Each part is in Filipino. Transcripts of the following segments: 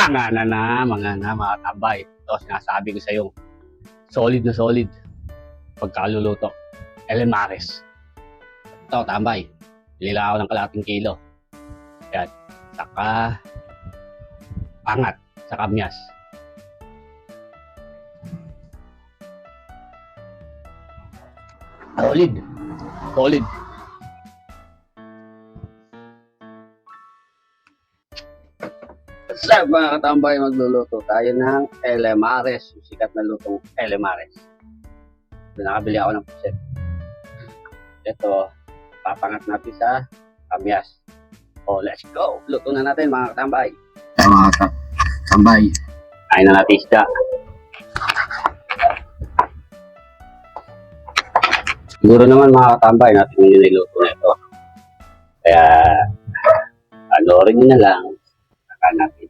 Mga tambay. Ito, sinasabi ko sa iyo, solid na solid pagkaluluto. Elemares. Ito, tambay. Bili lang ako ng kalating kilo. Yan. Saka, pangat. Saka kamyas. Solid. Solid. Sa mga katambay, magluluto tayo ng elemares, yung sikat na lutong elemares. Nakabili ako ng puset. Ito, papangat natin sa kamyas. Oh, let's go! Luto na natin mga katambay. Mga katambay, kain na natin isda. Siguro naman mga katambay, natin yung niluto na ito. Kaya, rin nyo na lang. Saka natin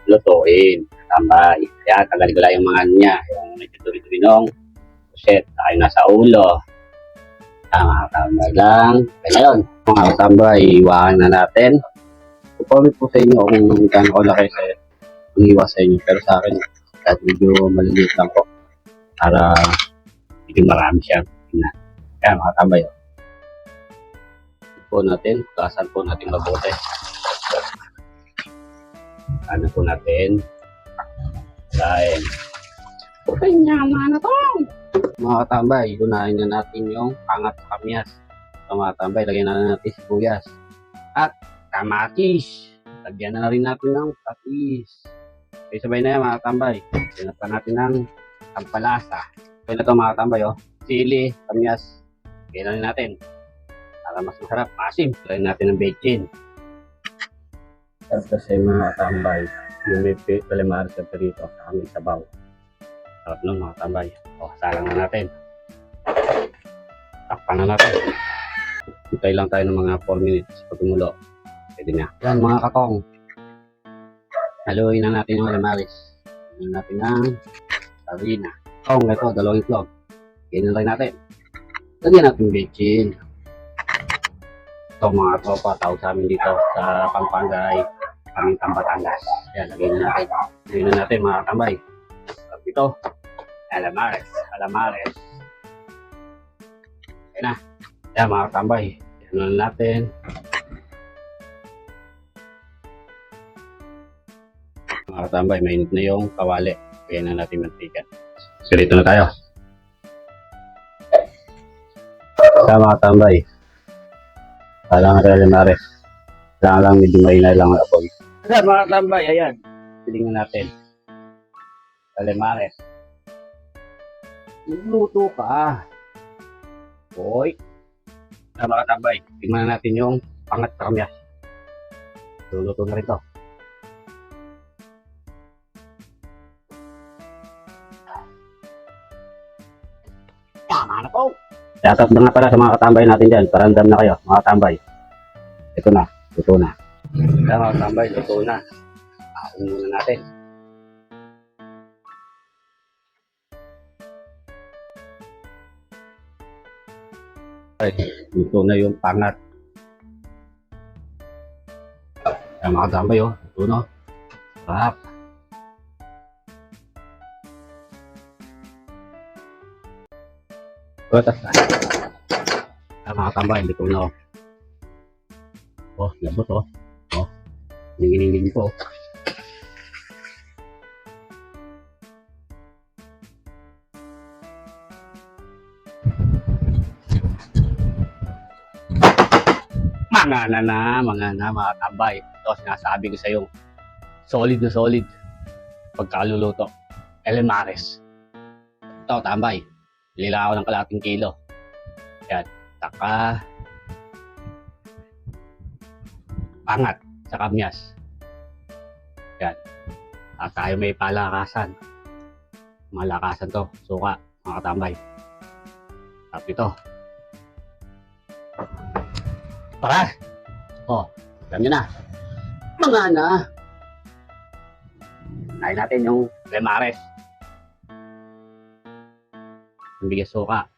lutuin, tambay. Kaya tagal ko lang yung mga niya, yung medyo tuloy-tuloy puset, tayo nasa ulo. Mga tambay lang. Kaya yun, mga tambay, iwakan na natin. Comment po sa inyo kung gaano ko laki sa iwas sa inyo. Pero sa akin, kahit medyo maliliit lang po. Para medyo marami siya. Kaya mga tambay, po natin, kasan po natin mabuti. Ano po natin? Dahil okay niya, mana to! Mga katambay, unahin na natin yung pangat sa kamyas. So, mga katambay, lagyan na natin sibuyas. At kamatis. Lagyan na rin natin ng patis. Okay, sabay na yan mga katambay. Lagyan pa natin ng sampalasa. Okay na ito mga katambay, oh. Sili, kamyas. Lagyan na rin natin. Para mas masarap, masim. Lagyan natin ng bechin. Tapos kasi mga tambay, yung may elemares na perito sa aming sabaw. Sarap nun mga tambay. O, salang na natin. Takpan na natin. Hintay lang tayo ng mga 4 minutes pag tumulo. Pwede na. Yan mga katong. Haluin na natin yung elemares. Haluin natin ng sarina. Katong, ito, 2 itlog. Ganyan lang natin. Lagyan natin bechin. Ito mga tropa, tawag sa amin dito sa Pampanga ay kaming Batangas. Yan, lagyan na natin. Lagyan na natin mga tambay. Ito, elemares. Yan na. Yan mga tambay. Yan na natin. Mga tambay, mainit na yung kawali. Lagyan na natin mantika. So, dito na tayo. Sa mga tambay. Kailangan tayo elemares. Kailangan lang medyo mahinay lang ang apoy. Sa mga tambay, ayan. Pilingan natin. Elemares. Luto ka. Hoy. Sa mga tambay, tingnan natin yung pangat sa kamyas. Luluto na rin to. Tama na po. Shoutout na nga pala sa mga katambay natin dyan. Parandam na kayo, mga katambay. Ito na, luto na. Kaya mga katambay, luto na. Akin muna natin. Ay, luto na yung pangat. Kaya mga katambay, oh, luto na. Sarap. Batas na. Kaya mga katambay, luto na, oh. Oh, labot, oh. Oh, ningin po. Mga tambay. Ito, sinasabi ko sa iyo, solid na solid pagkaluluto. Elemares. Ito, tambay. Bili lang ako ng kalating kilo. Yan. Saka, pangat sa kamyas. Yan. At tayo may palakasan. Malakasan to. Suka, mga katambay. Tapos ito. Tara! Oh, alam nyo na. Mga na. Nahin natin yung elemares. Ang bigas suka.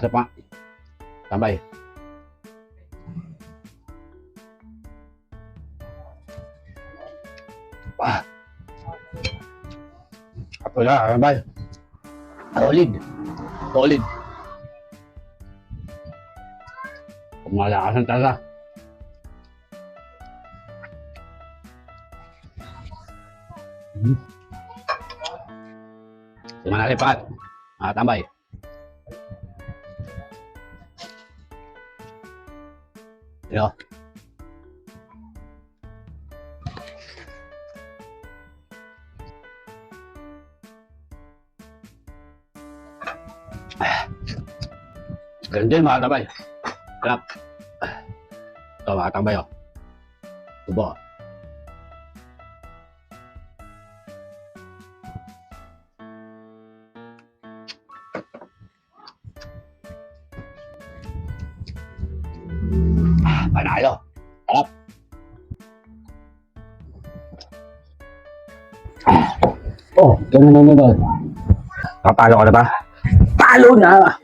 Isa pa. Tambay. Apa na, tambay. Solid. Malakasan talaga. Terima kasih Pak. Tambay. Yo. Ganun din mga tambay. Sarap. Ito mga tambay oh. Tubo. Panalo. Sarap. Oh, ganun na. Kapalo ka na ba? Talo na!